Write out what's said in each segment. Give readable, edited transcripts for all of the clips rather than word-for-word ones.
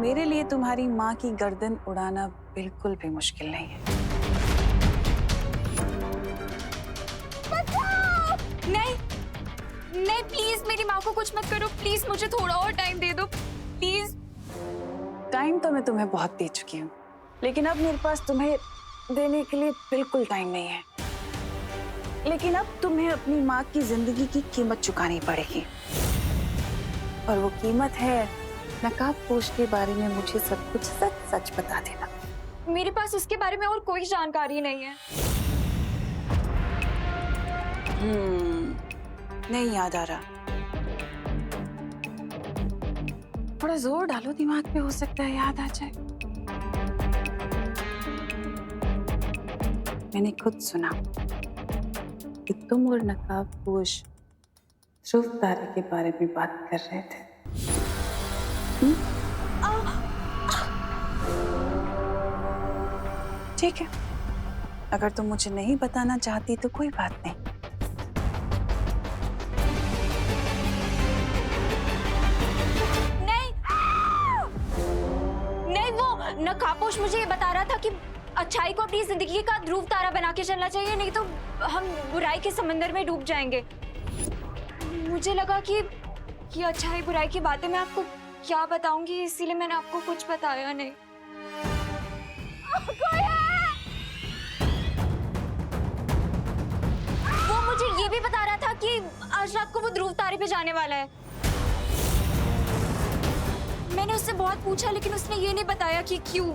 मेरे लिए तुम्हारी माँ की गर्दन उड़ाना बिल्कुल भी मुश्किल नहीं है। नहीं नहीं, प्लीज मेरी माँ को कुछ मत करो, प्लीज मुझे थोड़ा और टाइम दे दो प्लीज। टाइम तो मैं तुम्हें बहुत दे चुकी हूँ, लेकिन अब मेरे पास तुम्हें देने के लिए बिल्कुल टाइम नहीं है। लेकिन अब तुम्हें अपनी माँ की जिंदगी की कीमत चुकानी पड़ेगी, और वो कीमत है नकाबपोश के बारे में मुझे सब कुछ सच सच बता देना। मेरे पास उसके बारे में और कोई जानकारी नहीं है। नहीं याद आ रहा। थोड़ा जोर डालो दिमाग पे, हो सकता है याद आ जाए। मैंने खुद सुना कि तुम और नकाबपोश ध्रुव तारे के बारे में बात कर रहे थे। ठीक है, अगर तुम मुझे नहीं बताना चाहती तो कोई बात नहीं। नहीं, वो नकाबपोश मुझे ये बता रहा था कि अच्छाई को अपनी जिंदगी का ध्रुव तारा बना के चलना चाहिए, नहीं तो हम बुराई के समंदर में डूब जाएंगे। मुझे लगा कि अच्छाई बुराई की बातें मैं आपको क्या बताऊंगी, इसीलिए मैंने आपको कुछ बताया नहीं। वो मुझे ये भी बता रहा था कि आज रात को वो ध्रुव तारे पे जाने वाला है। मैंने उससे बहुत पूछा, लेकिन उसने ये नहीं बताया कि क्यों।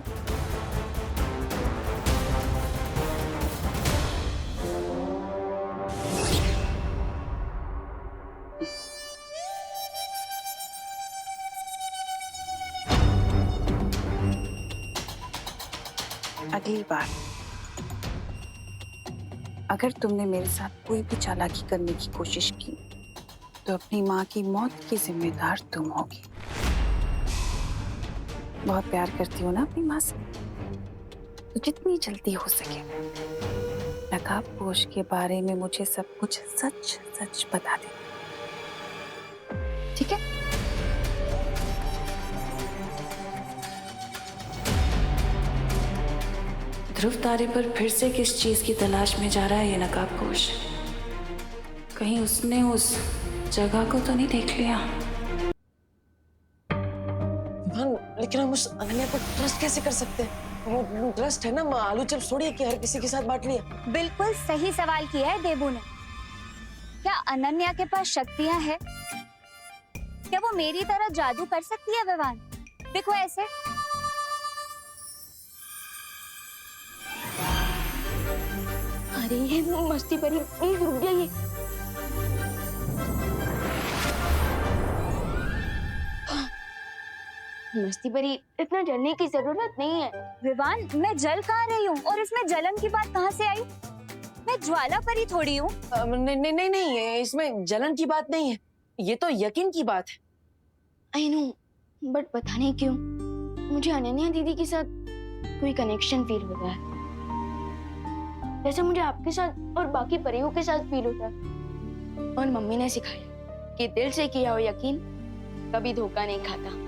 अगली बार अगर तुमने मेरे साथ कोई भी चालाकी करने की कोशिश की तो अपनी माँ की मौत की जिम्मेदार तुम होगी। बहुत प्यार करती हो ना अपनी माँ से, तो जितनी जल्दी हो सके नकाबपोश के बारे में मुझे सब कुछ सच सच बता दे, ठीक है? ध्रुव तारे पर फिर से किस चीज की तलाश में जा रहा है ये नकाबपोश? कहीं उसने उस जगह को तो नहीं देख लिया? लेकिन हम उस अनन्या पर ट्रस्ट कैसे कर सकते हैं? वो ट्रस्ट है ना, आलू चिप्स थोड़ी है कि हर किसी के साथ बांट लिया। बिल्कुल सही सवाल किया है देबू ने। क्या अनन्या के पास शक्तियां हैं? क्या वो मेरी तरह जादू कर सकती है विवान? देखो ऐसे। अरे ये मस्ती परी, प्लीज रुक जाइए। मस्ती परी, इतना जलने की जरूरत नहीं है। विवान, मैं जल कहाँ रही हूँ और इसमें जलन की बात कहाँ से आई? मैं ज्वाला परी थोड़ी हूँ। नहीं नहीं नहीं नहीं, इसमें जलन की बात नहीं है, ये तो यकीन की बात है। आई नो, बट पता नहीं क्यों मुझे अनन्या दीदी के साथ कोई कनेक्शन फील होता है, जैसे मुझे आपके साथ और बाकी परियों के साथ फील होता है। और मम्मी ने सिखाया कि दिल से किया हो यकीन कभी धोखा नहीं खाता।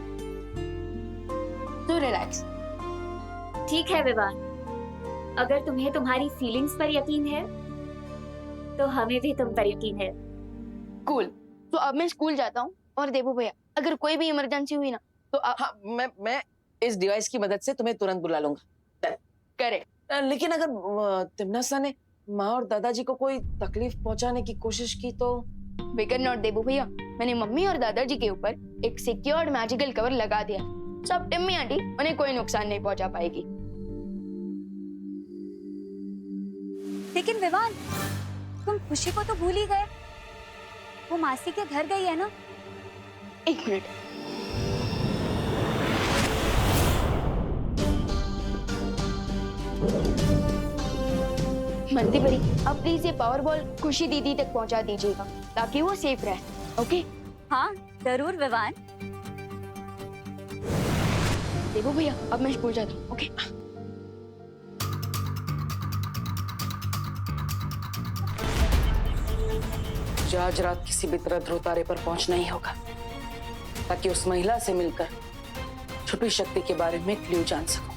तो रिलैक्स। ठीक है विवान, अगर तुम्हें तुम्हारी फीलिंग्स पर यकीन है तो हमें भी तुम पर यकीन है। कूल। तो अब मैं स्कूल जाता हूँ, और देबू भैया अगर कोई भी इमरजेंसी हुई ना तो हाँ, मैं इस डिवाइस की मदद से तुम्हें तुरंत बुला लूंगा। करे। लेकिन अगर तिमनासा ने माँ और दादाजी को कोई तकलीफ पहुंचाने की कोशिश की तो? फिकर नॉट देबू भैया, मैंने मम्मी और दादाजी के ऊपर एक सिक्योर्ड मैजिकल कवर लगा दिया। सब टिम्मी आंटी उन्हें कोई नुकसान नहीं पहुंचा पाएगी। लेकिन विवान, तुम खुशी को तो भूल ही गए। वो मासी के घर गई है ना? एक मिनट। मंती परी, अब प्लीज ये पावर बॉल खुशी दीदी तक पहुंचा दीजिएगा ताकि वो सेफ रहे। ओके? हाँ जरूर विवान। देखो भैया, अब मैं स्कूल जाता हूँ। ओके? आज रात किसी भी तरह ध्रुव तारे पर पहुंचना ही होगा, ताकि उस महिला से मिलकर छुपी शक्ति के बारे में क्लू जान सकूं।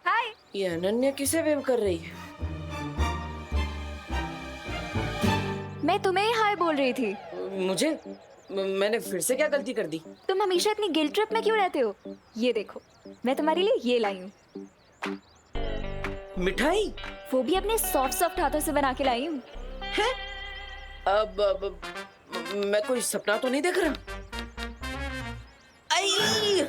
हाय। ये अनन्या किसे वेव कर रही है? मैं तुम्हें ही हाय बोल रही थी। मुझे? मैंने फिर से क्या गलती कर दी? तुम हमेशा इतनी गिल्ट ट्रिप में क्यों रहते हो? ये देखो, मैं तुम्हारे लिए ये लाई हूँ। मिठाई? वो भी अपने सॉफ्ट हाथों से बना के लाई हूँ। अब मैं कोई सपना तो नहीं देख रहा? आई!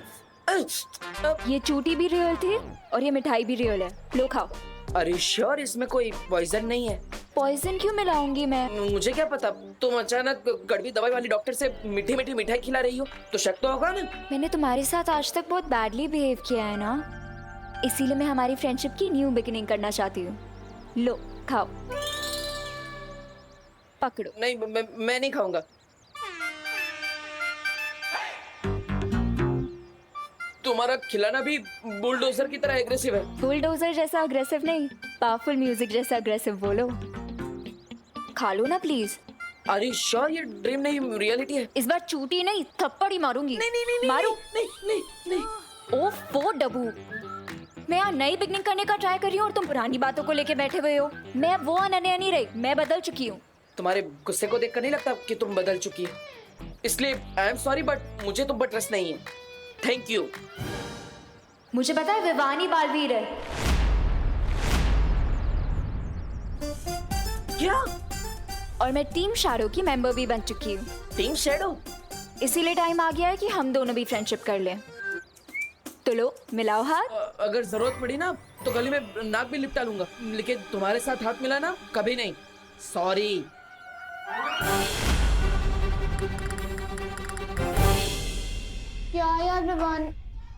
ये चूटी भी रियल थी और ये मिठाई भी रियल है। लो खाओ। अरे श्योर इसमें कोई पॉइजन नहीं है? पॉइजन क्यों मिलाऊंगी मैं? मुझे क्या पता, तुम अचानक कड़वी दवाई वाली डॉक्टर से मीठी मीठी मिठाई खिला रही हो तो शक तो होगा ना? मैंने तुम्हारे साथ आज तक बहुत बैडली बिहेव किया है ना, इसीलिए मैं हमारी फ्रेंडशिप की न्यू बिगिनिंग करना चाहती हूँ। लो खाओ। पकड़ो। नहीं, मैं नहीं खाऊंगा। तुम्हारा खिलाना भी बुलडोजर की तरह एग्रेसिव है। बुलडोजर जैसा अग्रेसिव नहीं, पावरफुल म्यूजिक जैसा अग्रेसिव बोलो। खा लो ना प्लीज। अरे श्योर ये ड्रीम नहीं रियलिटी है? इस बार चूटी नहीं थप्पड़ ही मारूंगी। नहीं नहीं नहीं मारू। नहीं नहीं नहीं। ओफो डब्बू, मैं यहाँ नई बिगनिंग करने का ट्राई कर रही हूँ और तुम पुरानी बातों को लेके बैठे हुए हो। मैं अब वो अनन्या नहीं रही, मैं बदल चुकी हूँ। तुम्हारे गुस्से को देखकर नहीं लगता कि तुम बदल चुकी है, इसलिए आई एम सॉरी बट मुझे तुम पर ट्रस्ट नहीं है। Thank you. मुझे पता है विवानी बालवीर है। क्या? और मैं टीम शैडो की मेंबर भी बन चुकी हूँ। Team shadow? इसीलिए टाइम आ गया है कि हम दोनों भी फ्रेंडशिप कर लें। तो लो मिलाओ हाथ। अगर जरूरत पड़ी ना तो गले में नाक भी लिपटा लूंगा, लेकिन तुम्हारे साथ हाथ मिलाना कभी नहीं। सॉरी। क्या यार विवान,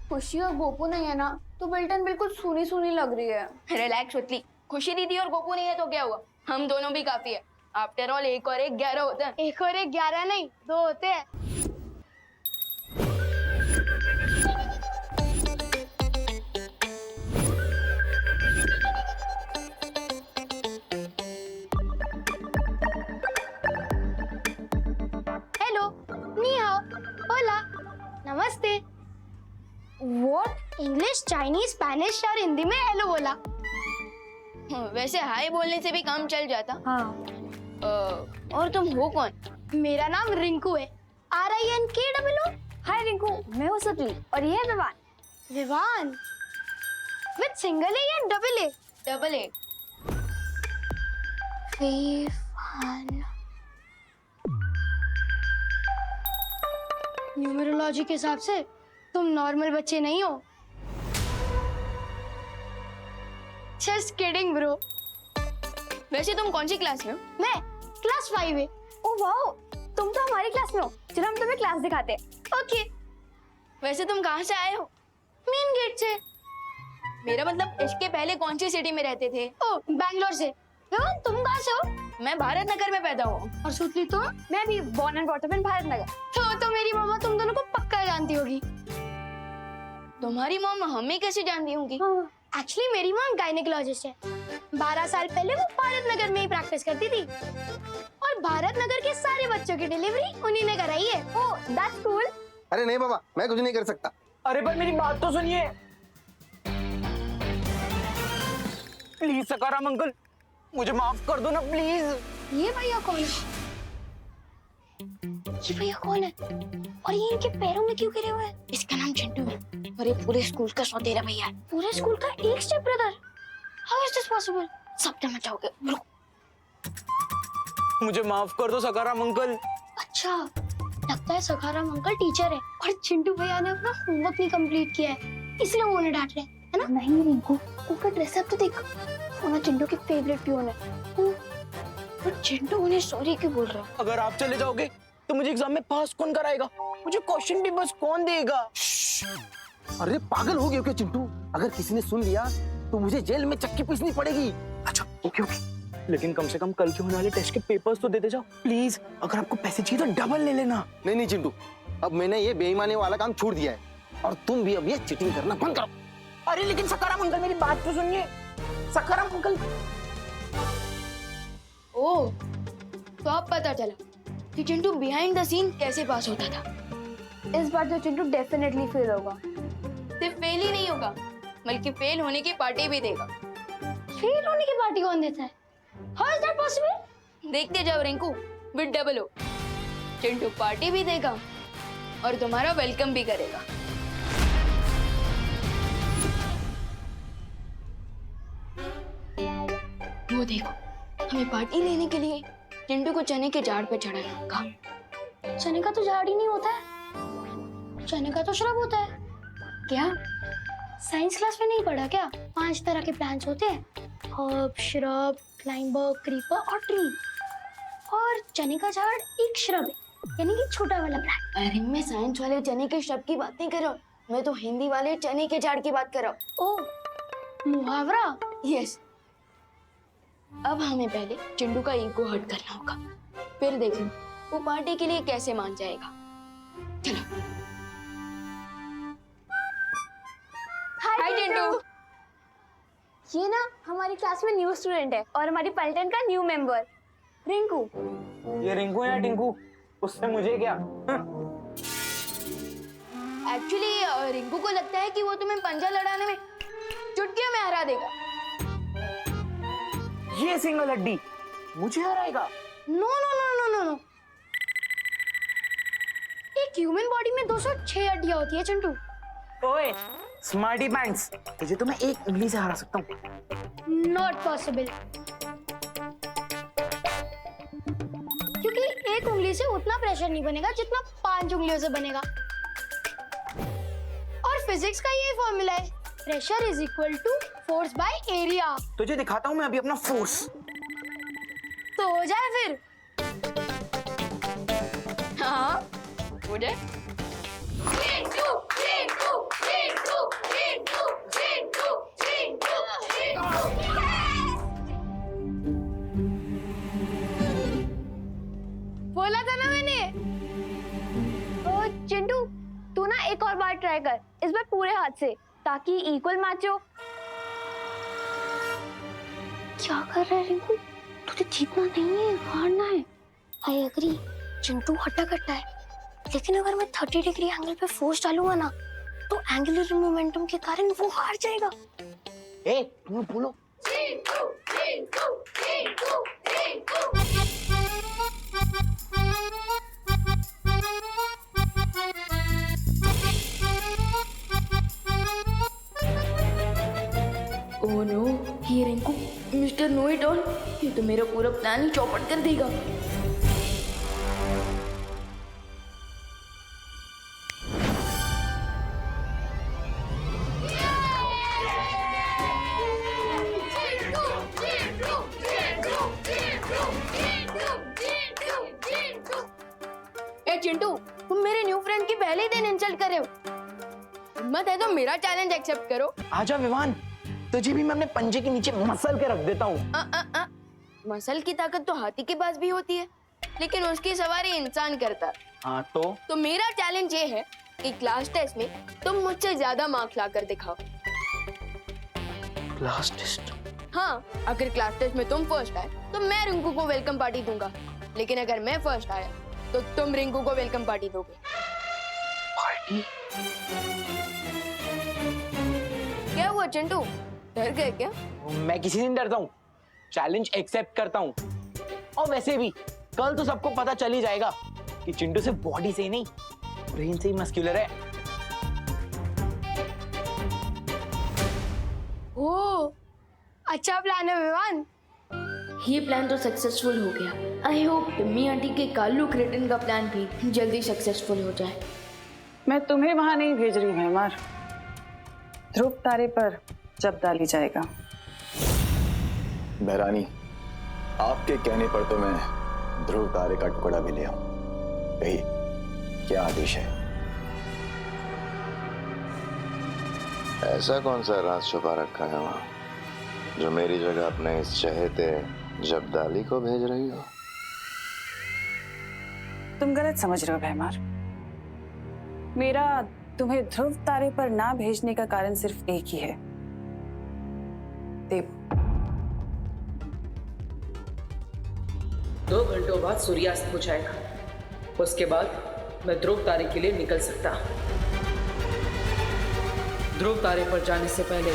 खुशी और गोपू नहीं है ना तो बिल्टन बिल्कुल सूनी सूनी लग रही है। रिलैक्स उतली, खुशी दीदी और गोपू नहीं है तो क्या हुआ, हम दोनों भी काफी है। आफ्टर ऑल 1 और 1 11 होते हैं। 1 और 1 11 नहीं 2 होते हैं। हेलो, नी हाओ, होला, नमस्ते। व्हाट? इंग्लिश, चाइनीज, स्पेनिश और हिंदी में हेलो बोला। वैसे हाय बोलने से भी काम चल जाता। हाँ। और तुम हो कौन? मेरा नाम रिंकू है, RINKW। हाय रिंकू, मैं हूँ सतली और ये है Vivaan. Vivaan with single A या double A? Double A. Vivaan. Numerology के हिसाब से तुम नॉर्मल बच्चे नहीं हो। Just kidding bro. वैसे तुम कौन सी क्लास में हो? मैं क्लास 5 है। ओह वाओ, तुम तो हमारी क्लास में हो। चलो हम तुम्हें क्लास दिखाते हैं। ओके। वैसे तुम कहाँ से आए हो? मेन गेट से। मेरा मतलब इसके पहले कौन सी सिटी में रहते थे? ओ, बैंगलोर से। विवान तुम कहाँ से हो? मैं भारत नगर में पैदा हुआ। और सुतली तुम? मैं भी born and brought up in Bharat Nagar. तो मेरी मम्मा तुम दोनों को पक्का जानती होगी। तुम्हारी मॉम हमें कैसे जानती होंगी? एक्चुअली मेरी मॉम गायनेकोलॉजिस्ट है। 12 साल पहले वो भारत नगर में ही प्रैक्टिस करती थी और भारत नगर के सारे बच्चों की डिलीवरी उन्हीं ने कराई है। Oh that's cool. अरे नहीं बाबा, मैं कुछ नहीं कर सकता। अरे पर मेरी बात तो सुनिए प्लीज। सकाराम अंकल, मुझे माफ कर दो ना प्लीज। ये भैया कौन है? ये भैया कौन है? और ये इनके पैरों में क्यों गिरे हुए हैं? इसका नाम चिंटू है और ये पूरे स्कूल का सौतेला भैया है। पूरे स्कूल का एक step brother. How is this possible? सब जमा जाओगे। मुझे माफ कर दो सकाराम अंकल। अच्छा, लगता है सखाराम अंकल टीचर है और चिंटू भैया ने अपना होमवर्क नहीं कंप्लीट किया है, इसलिए वो उन्हें डांट रहे हैं, है ना? नहीं रिंकू, उनका ड्रेसअप तो देखो, वो ना चिंटू के फेवरेट पियोन है। पर चिंटू उन्हें सॉरी क्यों बोल रहा है? अगर आप चले जाओगे तो मुझे एग्जाम में पास कौन कराएगा? मुझे क्वेश्चन पेपर्स कौन देगा? अरे पागल हो गए क्या चिंटू? अगर किसी ने सुन लिया तो मुझे जेल में चक्की पीसनी पड़ेगी। अच्छा ओके ओके, लेकिन कम से कम कल के होने वाले टेस्ट के पेपर्स तो देते जाओ प्लीज। अगर आपको पैसे चाहिए तो डबल ले लेना। नहीं नहीं चिंटू, अब मैंने ये बेईमानी वाला काम छोड़ दिया है और तुम भी अब ये चीटिंग करना बंद करो। अरे लेकिन सकाराम अंकल मेरी बात तो सुनिए। सकाराम अंकल। ओह, तो अब पता चला कि चिंटू बिहाइंड द सीन कैसे पास होता था। इस बार तो चिंटू डेफिनेटली फेल होगा। सिर्फ फेल ही नहीं होगा बल्कि फेल होने की पार्टी भी देगा। फेल होने की पार्टी कौन देता है? How is that possible? देखते जाओ Rinku, with double O. Chintu party भी देगा और तुम्हारा वेलकम भी करेगा। वो देखो, हमें पार्टी लेने के लिए चिंटू को चने के झाड़ पे चढ़ाना होगा। चने का तो झाड़ ही नहीं होता है, चने का तो श्रब होता है। क्या साइंस क्लास में नहीं पढ़ा क्या? 5 तरह के प्लांट्स होते हैं, हर्ब, श्रब, क्लाइंबर, क्रीपर और ट्री। और चने का झाड़ एक श्रब है, यानी कि छोटा वाला प्लांट। अरे मैं साइंस वाले चने के शब्द की बात नहीं कर रहा हूँ, मैं तो हिंदी वाले चने के झाड़ की बात कर रहा हूँ। ओ, मुहावरा। यस। अब हमें पहले चिंटू का ईगो हर्ट करना होगा, फिर देखें वो पार्टी के लिए कैसे मान जाएगा। चलो। हाय चिंटू। ये ना हमारी क्लास में न्यू स्टूडेंट है और हमारी पलटन का न्यू मेंबर रिंकू। ये रिंकू या टिंकू, उससे मुझे क्या? एक्चुअली रिंकू को लगता है कि वो तुम्हें पंजा लड़ाने में चुटकियों में हरा देगा। ये सिंगल हड्डी मुझे हराएगा? No no no no no no. एक ह्यूमन बॉडी में 206 हड्डियां होती है चिंटू। ओए स्मार्टी पैंट्स, तुझे तो मैं एक उंगली से हरा सकता हूँ। नॉट पॉसिबल, क्योंकि एक उंगली से उतना प्रेशर नहीं बनेगा जितना 5 उंगलियों से बनेगा। और फिजिक्स का ये फॉर्मूला है, pressure is equal to force by area. तुझे दिखाता हूँ मैं अभी अपना फोर्स। तो हो जाए फिर। हाँ हो जाए। बोला था ना मैंने। चिंटू तू ना एक और बार ट्राई कर, इस बार पूरे हाथ से, ताकि इक्वल मैच हो। क्या कर रहा है रिंकू? तुझे जीतना नहीं है, हारना है। आई एग्री, चिंटू हट्टा कट्टा है, लेकिन अगर मैं 30 डिग्री एंगल पे फोर्स डालूंगा ना तो एंगुलर मोमेंटम के कारण वो हार जाएगा। ए तुम बोलो। ओह नो, ये Rinku mister know it all, ये तो मेरा पूरा प्लान ही चौपट कर देगा। ए चिंटू, तुम मेरे न्यू फ्रेंड की पहले ही दिन इंसल्ट कर रहे हो। हिम्मत है तो मेरा चैलेंज एक्सेप्ट करो। आजा विवान, तुझे भी मैं अपने पंजे के नीचे मसल के रख देता हूँ। मसल की ताकत तो हाथी के पास भी होती है, लेकिन उसकी सवारी इंसान करता है। हाँ तो मेरा चैलेंज ये है कि क्लास टेस्ट में तुम मुझसे ज्यादा मार्क्स लाकर दिखाओ। Class test? हाँ, अगर क्लास टेस्ट में तुम फर्स्ट आए तो मैं रिंकू को वेलकम पार्टी दूंगा, लेकिन अगर मैं फर्स्ट आया तो तुम रिंकू को वेलकम पार्टी दोगे। पार्टी? क्या हुआ चिंटू, डर गए क्या? मैं किसी से नहीं डरता हूँ, चैलेंज एक्सेप्ट करता हूँ। और वैसे भी कल तो सबको पता चल ही जाएगा कि चिंटू सिर्फ बॉडी से ही नहीं, ब्रेन से ही मस्कुलर है। ओह, अच्छा प्लान है विवान। ये प्लान तो सक्सेसफुल हो गया। आई होप टिम्मी आंटी के कालू क्रेटन का प्लान भी जल्दी सक्सेसफुल हो जाए। मैं तुम्हें वहां नहीं भेज रही हूँ हेमार, ध्रुव तारे पर जब डाली जाएगा। बहरानी, आपके कहने पर तो मैं ध्रुव तारे का टुकड़ा भी ले आऊं। कहिए, क्या आदेश है? ऐसा कौन सा राज छुपा रखा है वहां, जो मेरी जगह अपने इस चहेते जबदाली को भेज रही हो? तुम गलत समझ रहे हो भैमार। मेरा तुम्हें ध्रुव तारे पर ना भेजने का कारण सिर्फ एक ही है, देव। 2 घंटों बाद सूर्यास्त हो जाएगा, उसके बाद मैं ध्रुव तारे के लिए निकल सकता। ध्रुव तारे पर जाने से पहले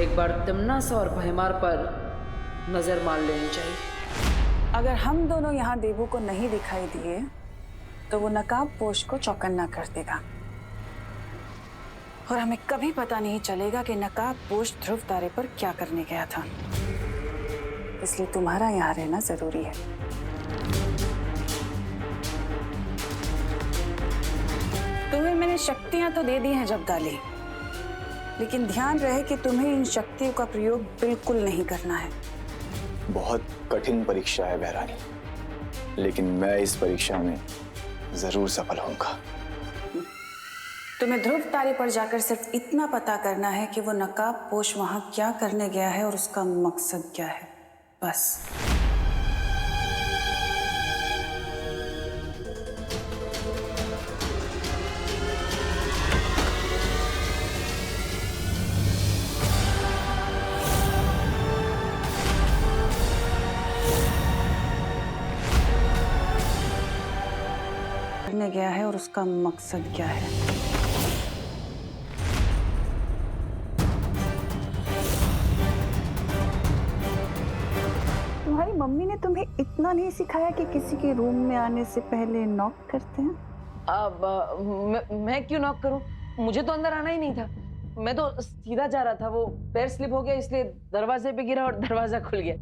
एक बार तिमनासा और भयमार पर नजर मार लेनी चाहिए। अगर हम दोनों यहाँ देवू को नहीं दिखाई दिए तो वो नकाब पोश को चौकन्ना कर देगा और हमें कभी पता नहीं चलेगा कि नकाब पोश ध्रुव तारे पर क्या करने गया था। इसलिए तुम्हारा यहाँ रहना जरूरी है। तुम्हें मैंने शक्तियां तो दे दी हैं जब्दाली, लेकिन ध्यान रहे कि तुम्हें इन शक्तियों का प्रयोग बिल्कुल नहीं करना है। बहुत कठिन परीक्षा है बहरानी, लेकिन मैं इस परीक्षा में जरूर सफल होऊंगा। तुम्हें ध्रुव तारे पर जाकर सिर्फ इतना पता करना है कि वो नकाब पोश वहां क्या करने गया है और उसका मकसद क्या है, बस। करने गया है और उसका मकसद क्या है। तुम्हारी मम्मी ने तुम्हें इतना नहीं सिखाया कि किसी के रूम में आने से पहले नॉक करते हैं? अब मैं क्यों नॉक करूं? मुझे तो अंदर आना ही नहीं था। मैं तो सीधा जा रहा था, वो पैर स्लिप हो गया इसलिए दरवाजे पे गिरा और दरवाजा खुल गया।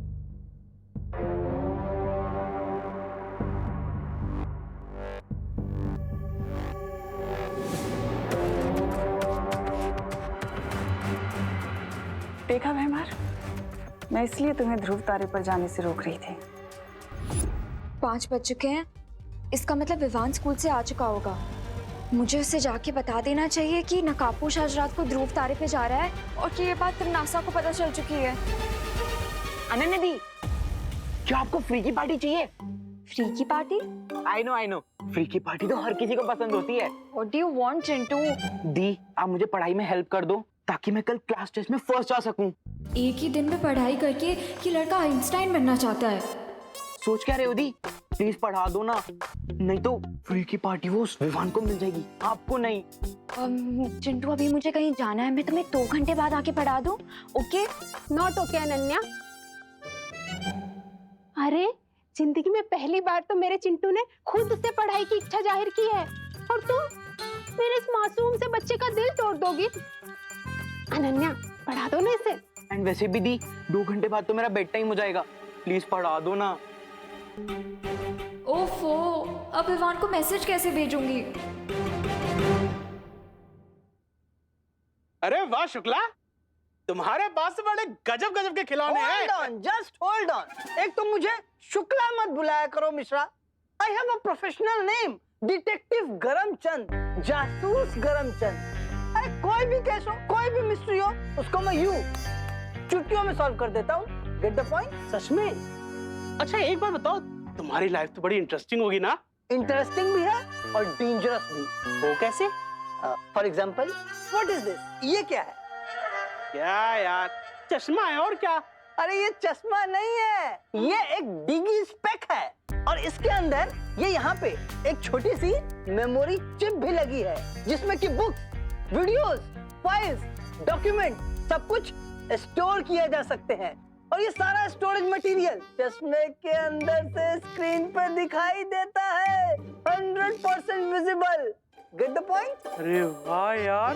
देखा भैमार, मैं इसलिए तुम्हें ध्रुव तारे पर जाने से रोक रही थी। 5 बज चुके हैं, इसका मतलब विवान स्कूल से आ चुका होगा। मुझे उसे जाके बता देना चाहिए कि नकाबपोश आज रात को ध्रुव तारे पे जा रहा है और कि ये बात तिमनासा को पता चल चुकी है। अनन्या दी, क्या आपको फ्री की पार्टी चाहिए? फ्री की पार्टी? आई नो, फ्री की पार्टी तो हर किसी को पसंद होती है। What do you want, Chintu? दी, आप मुझे पढ़ाई में हेल्प कर दो ताकि मैं कल क्लास टेस्ट में फर्स्ट आ सकूं। एक ही दिन में पढ़ाई करके ये लड़का आइंस्टाइन बनना चाहता है। सोच क्या रहे हो दी? प्लीज पढ़ा दो ना, नहीं तो फ्री की पार्टी वो उस विवान को मिल जाएगी, आपको नहीं। चिंटू, अभी मुझे कहीं जाना है, मैं तुम्हें 2 घंटे बाद आके पढ़ा दूं? ओके? Not okay Ananya. अरे जिंदगी में पहली बार तो मेरे चिंटू ने खुद उससे पढ़ाई की इच्छा जाहिर की है और तुम मेरे इस मासूम से बच्चे का दिल तोड़ दोगी। अनन्या, पढ़ा दो ना इसे। एंड वैसे भी दी, 2 घंटे बाद तो मेरा बेड टाइम हो जाएगा, प्लीज पढ़ा दो ना। ओफो, अब विवान को मैसेज कैसे भेजूंगी? अरे वाह शुक्ला, तुम्हारे पास से बड़े गजब गजब के खिलौने हैं। Hold on, just hold on. एक तो मुझे शुक्ला मत बुलाया करो Mishra. I have a professional name, detective Garamchand, जासूस गरमचंद। अरे कोई भी केस हो, कोई भी मिस्ट्री हो, उसको मैं यूं चुटकियों में सॉल्व कर देता हूँ। Get the point? सच में? अच्छा एक बात बताओ, तुम्हारी लाइफ तो बड़ी इंटरेस्टिंग होगी ना? इंटरेस्टिंग भी है और डेंजरस भी। वो कैसे? For example, what is this? ये क्या है? क्या यार, चश्मा है और क्या? अरे ये चश्मा नहीं है, ये एक डिगी स्पेक है और इसके अंदर ये यहाँ पे एक छोटी सी मेमोरी चिप भी लगी है जिसमें कि बुक्स, वीडियोस, फाइल्स, डॉक्यूमेंट सब कुछ स्टोर किया जा सकते हैं और ये सारा स्टोरेज मटेरियल चश्मे के अंदर से स्क्रीन पर दिखाई देता है, 100% विजिबल। Get the point? अरे वाह यार,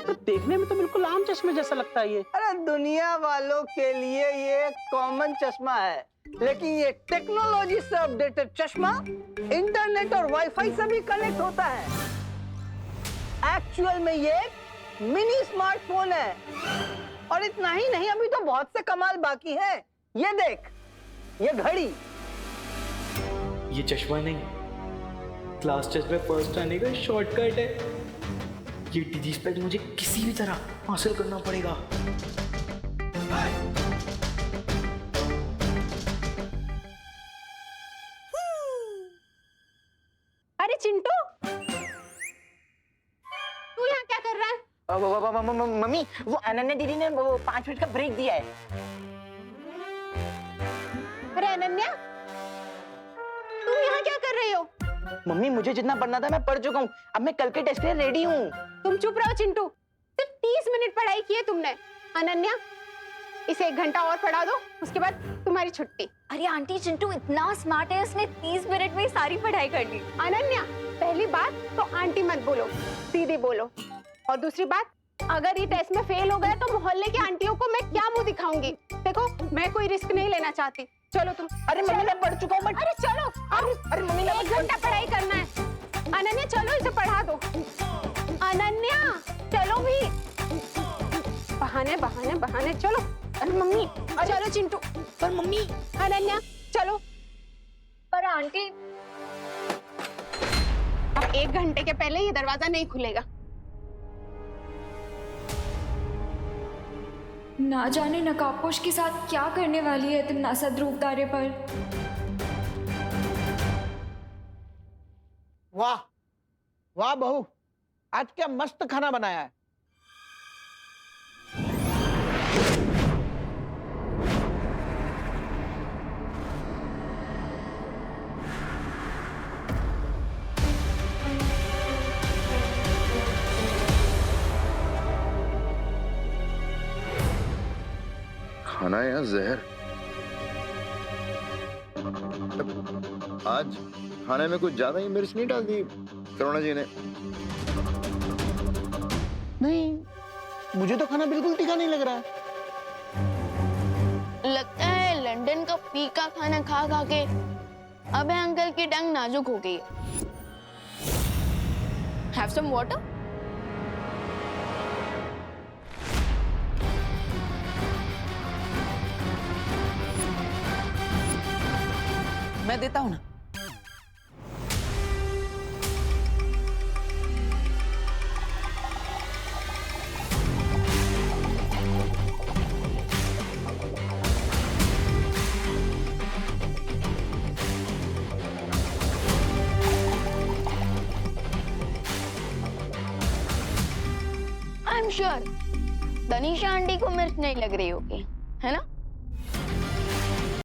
तो देखने में तो बिल्कुल आम चश्मे जैसा लगता है ये। अरे दुनिया वालों के लिए ये कॉमन चश्मा है, लेकिन ये टेक्नोलॉजी से अपडेटेड चश्मा इंटरनेट और वाईफाई से भी कनेक्ट होता है। एक्चुअल में ये मिनी स्मार्टफोन है और इतना ही नहीं, अभी तो बहुत से कमाल बाकी हैं। ये देख, ये घड़ी। ये चश्मा नहीं, क्लास टेस्ट में फर्स्ट आने का शॉर्टकट है। ये डिजी स्पेक मुझे किसी भी तरह हासिल करना पड़ेगा। अरे चिंटू, तू यहाँ क्या कर रहा है? मम्मी, वो अनन्या दीदी ने वो 5 मिनट का ब्रेक दिया है। अरे अनन्या, तुम यहाँ क्या कर रही हो? मम्मी मुझे जितना पढ़ना था मैं पढ़ चुका हूँ, अब मैं कल के टेस्ट के लिए रेडी हूँ। तुम चुप रहो चिंटू, सिर्फ 30 मिनट पढ़ाई की है तुमने। अनन्या, इसे 1 घंटा और पढ़ा दो, उसके बाद तुम्हारी छुट्टी। अरे आंटी, चिंटू इतना स्मार्ट है, उसने 30 मिनट में ही सारी पढ़ाई कर ली। अनन्या, पहली बात तो आंटी मत बोलो, सीधी बोलो। और दूसरी बात, अगर ये टेस्ट में फेल हो गया तो मोहल्ले की आंटियों को मैं क्या मुंह दिखाऊंगी? देखो, मैं कोई रिस्क नहीं लेना चाहती। चलो तुम। अरे मम्मी मैं पढ़ चुका हूँ। अरे चलो, अरे मम्मी 1 घंटा पढ़ाई करना है। अनन्या चलो, इसे पढ़ा दो। अनन्या चलो भी। बहाने बहाने बहाने, चलो। अरे मम्मी, चलो चिंटू। पर मम्मी। अनन्या चलो। पर आंटी, अब 1 घंटे के पहले ये दरवाजा नहीं खुलेगा। ना जाने नकाबपोश के साथ क्या करने वाली है तिमनासा ध्रुव तारे पर। वाह वाह बहू, आज क्या मस्त खाना बनाया है। खाना या जहर? आज खाने में कुछ ज्यादा ही मिर्च नहीं डाल दी करुणा जी ने? नहीं, मुझे तो खाना बिल्कुल तीखा नहीं लग रहा है। लगता है लंदन का फीका खाना खा खा के अब अंकल की टंग नाजुक हो गई है। Have some water? मैं देता हूँ ना। I'm sure तनीषा आंटी को मिर्च नहीं लग रही होगी, है ना?